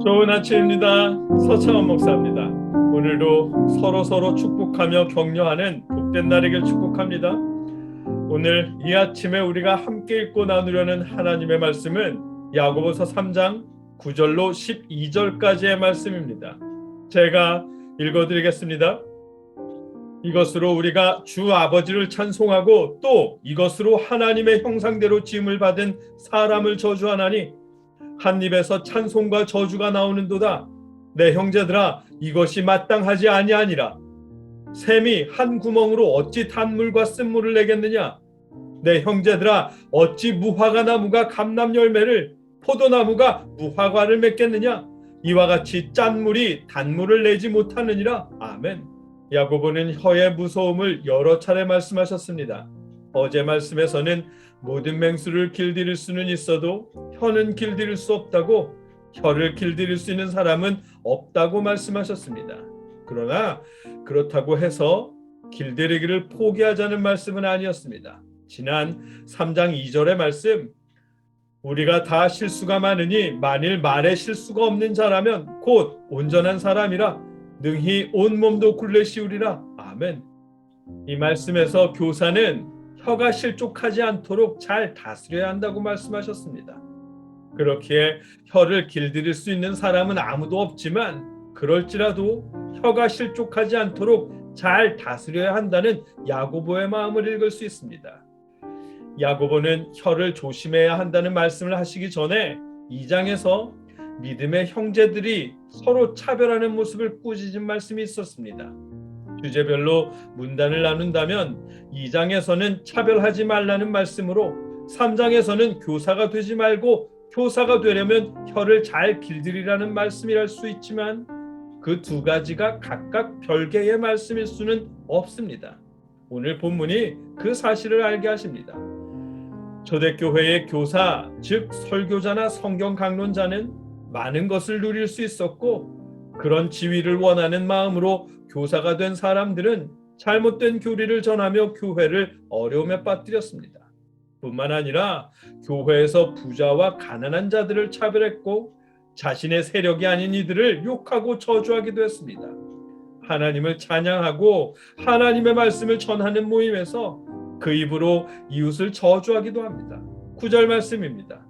좋은 아침입니다. 서창원 목사입니다. 오늘도 서로 축복하며 격려하는 복된 날이길 축복합니다. 오늘 이 아침에 우리가 함께 읽고 나누려는 하나님의 말씀은 야고보서 3장 9절로 12절까지의 말씀입니다. 제가 읽어드리겠습니다. 이것으로 우리가 주 아버지를 찬송하고 또 이것으로 하나님의 형상대로 지음을 받은 사람을 저주하나니 한 입에서 찬송과 저주가 나오는도다. 내 형제들아, 이것이 마땅하지 아니하니라. 샘이 한 구멍으로 어찌 단물과 쓴물을 내겠느냐? 내 형제들아, 어찌 무화과 나무가 감람 열매를, 포도나무가 무화과를 맺겠느냐? 이와 같이 짠 물이 단물을 내지 못하느니라. 아멘. 야고보는 혀의 무서움을 여러 차례 말씀하셨습니다. 어제 말씀에서는 모든 맹수를 길들일 수는 있어도 혀는 길들일 수 없다고, 혀를 길들일 수 있는 사람은 없다고 말씀하셨습니다. 그러나 그렇다고 해서 길들이기를 포기하자는 말씀은 아니었습니다. 지난 3장 2절의 말씀, 우리가 다 실수가 많으니 만일 말에 실수가 없는 자라면 곧 온전한 사람이라 능히 온몸도 굴레시우리라. 아멘. 이 말씀에서 교사는 혀가 실족하지 않도록 잘 다스려야 한다고 말씀하셨습니다. 그렇기에 혀를 길들일 수 있는 사람은 아무도 없지만 그럴지라도 혀가 실족하지 않도록 잘 다스려야 한다는 야고보의 마음을 읽을 수 있습니다. 야고보는 혀를 조심해야 한다는 말씀을 하시기 전에 2장에서 믿음의 형제들이 서로 차별하는 모습을 꾸짖은 말씀이 있었습니다. 주제별로 문단을 나눈다면 2장에서는 차별하지 말라는 말씀으로 3장에서는 교사가 되지 말고 교사가 되려면 혀를 잘 길들이라는 말씀이랄 수 있지만 그 두 가지가 각각 별개의 말씀일 수는 없습니다. 오늘 본문이 그 사실을 알게 하십니다. 초대교회의 교사, 즉 설교자나 성경 강론자는 많은 것을 누릴 수 있었고 그런 지위를 원하는 마음으로 교사가 된 사람들은 잘못된 교리를 전하며 교회를 어려움에 빠뜨렸습니다. 뿐만 아니라 교회에서 부자와 가난한 자들을 차별했고 자신의 세력이 아닌 이들을 욕하고 저주하기도 했습니다. 하나님을 찬양하고 하나님의 말씀을 전하는 모임에서 그 입으로 이웃을 저주하기도 합니다. 9절 말씀입니다.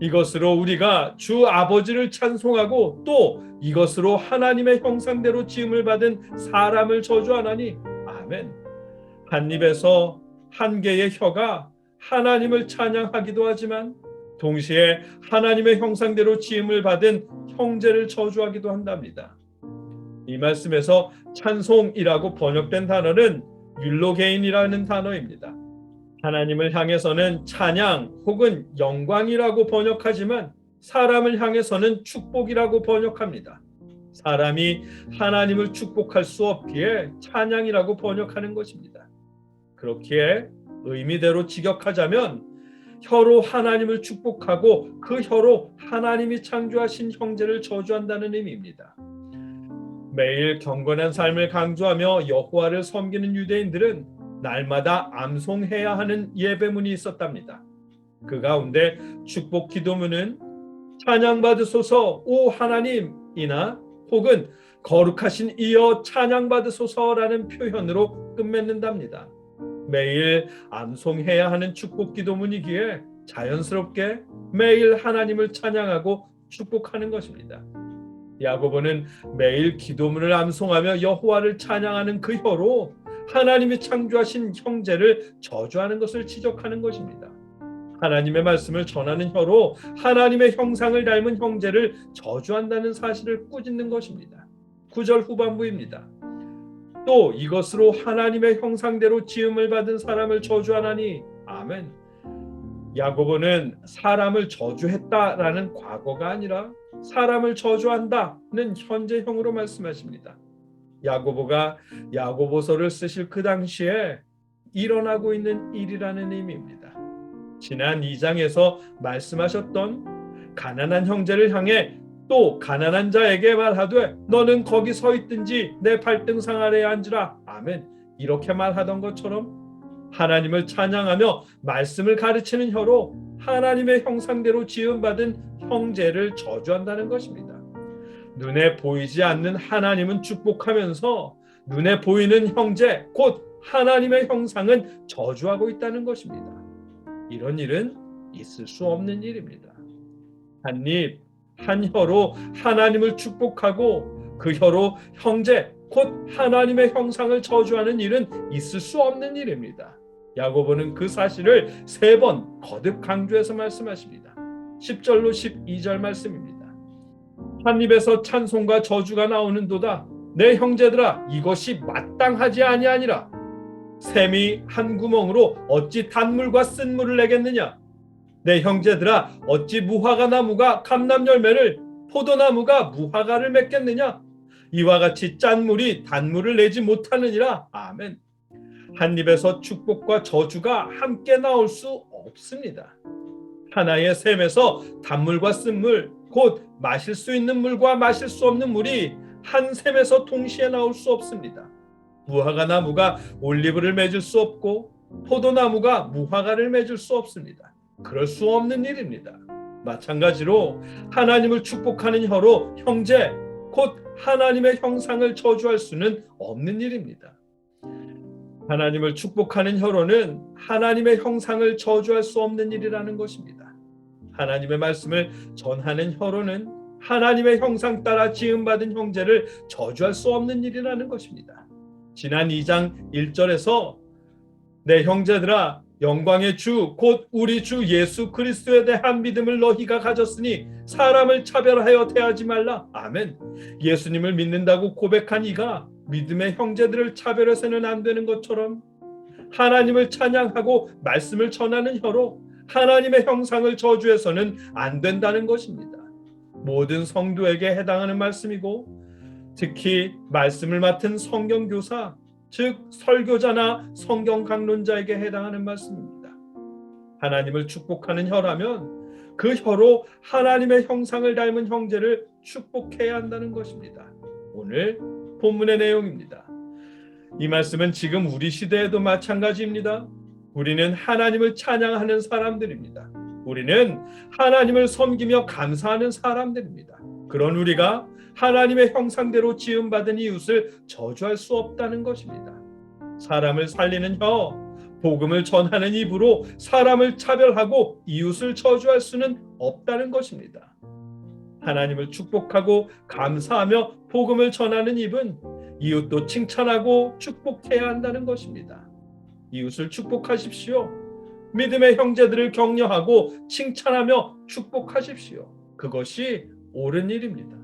이것으로 우리가 주 아버지를 찬송하고 또 이것으로 하나님의 형상대로 지음을 받은 사람을 저주하나니. 아멘. 한 입에서 한 개의 혀가 하나님을 찬양하기도 하지만 동시에 하나님의 형상대로 지음을 받은 형제를 저주하기도 한답니다. 이 말씀에서 찬송이라고 번역된 단어는 율로게인이라는 단어입니다. 하나님을 향해서는 찬양 혹은 영광이라고 번역하지만 사람을 향해서는 축복이라고 번역합니다. 사람이 하나님을 축복할 수 없기에 찬양이라고 번역하는 것입니다. 그렇기에 의미대로 직역하자면 혀로 하나님을 축복하고 그 혀로 하나님이 창조하신 형제를 저주한다는 의미입니다. 매일 경건한 삶을 강조하며 여호와를 섬기는 유대인들은 날마다 암송해야 하는 예배문이 있었답니다. 그 가운데 축복 기도문은 찬양받으소서 오 하나님이나 혹은 거룩하신 이여 찬양받으소서라는 표현으로 끝맺는답니다. 매일 암송해야 하는 축복 기도문이기에 자연스럽게 매일 하나님을 찬양하고 축복하는 것입니다. 야고보는 매일 기도문을 암송하며 여호와를 찬양하는 그 혀로 하나님이 창조하신 형제를 저주하는 것을 지적하는 것입니다. 하나님의 말씀을 전하는 혀로 하나님의 형상을 닮은 형제를 저주한다는 사실을 꾸짖는 것입니다. 9절 후반부입니다. 또 이것으로 하나님의 형상대로 지음을 받은 사람을 저주하나니. 아멘. 야고보는 사람을 저주했다라는 과거가 아니라 사람을 저주한다는 현재형으로 말씀하십니다. 야고보가 야고보서를 쓰실 그 당시에 일어나고 있는 일이라는 의미입니다. 지난 2장에서 말씀하셨던 가난한 형제를 향해 또 가난한 자에게 말하되 너는 거기 서 있든지 내 발등상 아래에 앉으라. 아멘. 이렇게 말하던 것처럼 하나님을 찬양하며 말씀을 가르치는 혀로 하나님의 형상대로 지음받은 형제를 저주한다는 것입니다. 눈에 보이지 않는 하나님은 축복하면서 눈에 보이는 형제, 곧 하나님의 형상은 저주하고 있다는 것입니다. 이런 일은 있을 수 없는 일입니다. 한 입, 한 혀로 하나님을 축복하고 그 혀로 형제, 곧 하나님의 형상을 저주하는 일은 있을 수 없는 일입니다. 야고보는 그 사실을 3번 거듭 강조해서 말씀하십니다. 10절로 12절 말씀입니다. 한 입에서 찬송과 저주가 나오는도다. 내 형제들아, 이것이 마땅하지 아니하니라. 샘이 한 구멍으로 어찌 단물과 쓴물을 내겠느냐. 내 형제들아, 어찌 무화과 나무가 감람 열매를, 포도나무가 무화과를 맺겠느냐. 이와 같이 짠 물이 단물을 내지 못하느니라. 아멘. 한 입에서 축복과 저주가 함께 나올 수 없습니다. 하나의 샘에서 단물과 쓴물, 곧 마실 수 있는 물과 마실 수 없는 물이 한 샘에서 동시에 나올 수 없습니다. 무화과 나무가 올리브를 맺을 수 없고 포도나무가 무화과를 맺을 수 없습니다. 그럴 수 없는 일입니다. 마찬가지로 하나님을 축복하는 혀로 형제, 곧 하나님의 형상을 저주할 수는 없는 일입니다. 하나님을 축복하는 혀로는 하나님의 형상을 저주할 수 없는 일이라는 것입니다. 하나님의 말씀을 전하는 혀로는 하나님의 형상 따라 지음받은 형제를 저주할 수 없는 일이라는 것입니다. 지난 2장 1절에서 내 형제들아, 영광의 주 곧 우리 주 예수 그리스도에 대한 믿음을 너희가 가졌으니 사람을 차별하여 대하지 말라. 아멘. 예수님을 믿는다고 고백한 이가 믿음의 형제들을 차별해서는 안 되는 것처럼 하나님을 찬양하고 말씀을 전하는 혀로 하나님의 형상을 저주해서는 안 된다는 것입니다. 모든 성도에게 해당하는 말씀이고 특히 말씀을 맡은 성경교사, 즉 설교자나 성경 강론자에게 해당하는 말씀입니다. 하나님을 축복하는 혀라면 그 혀로 하나님의 형상을 닮은 형제를 축복해야 한다는 것입니다. 오늘 본문의 내용입니다. 이 말씀은 지금 우리 시대에도 마찬가지입니다. 우리는 하나님을 찬양하는 사람들입니다. 우리는 하나님을 섬기며 감사하는 사람들입니다. 그런 우리가 하나님의 형상대로 지음받은 이웃을 저주할 수 없다는 것입니다. 사람을 살리는 혀, 복음을 전하는 입으로 사람을 차별하고 이웃을 저주할 수는 없다는 것입니다. 하나님을 축복하고 감사하며 복음을 전하는 입은 이웃도 칭찬하고 축복해야 한다는 것입니다. 이웃을 축복하십시오. 믿음의 형제들을 격려하고 칭찬하며 축복하십시오. 그것이 옳은 일입니다.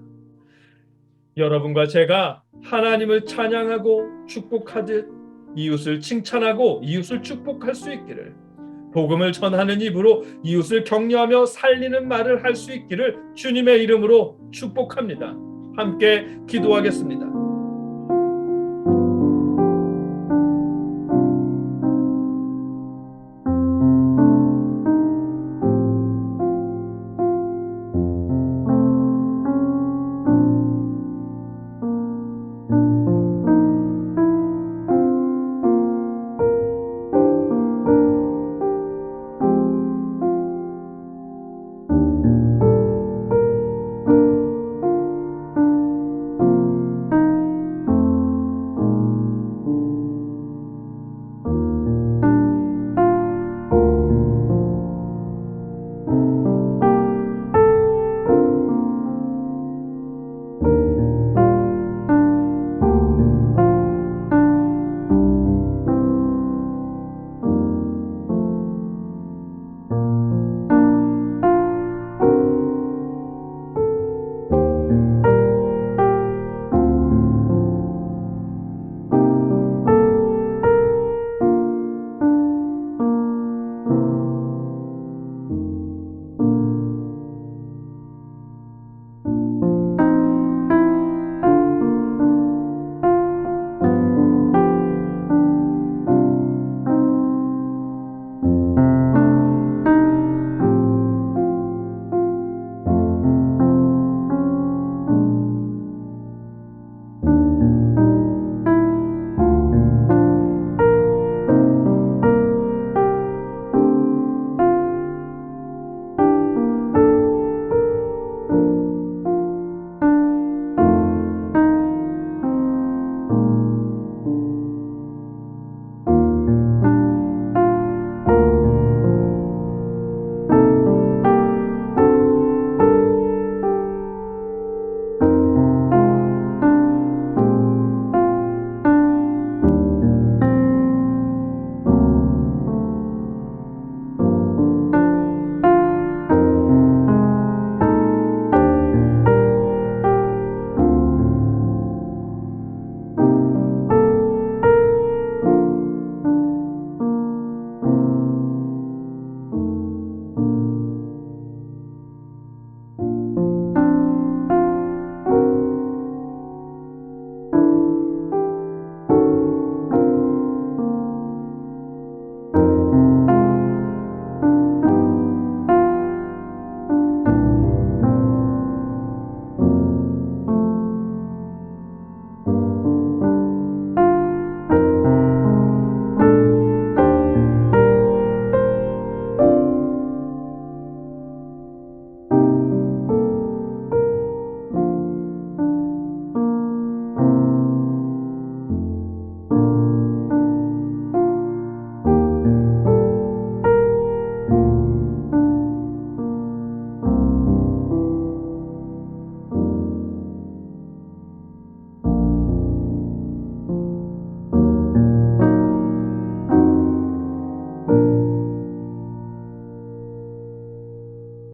여러분과 제가 하나님을 찬양하고 축복하듯 이웃을 칭찬하고 이웃을 축복할 수 있기를, 복음을 전하는 입으로 이웃을 격려하며 살리는 말을 할 수 있기를 주님의 이름으로 축복합니다. 함께 기도하겠습니다.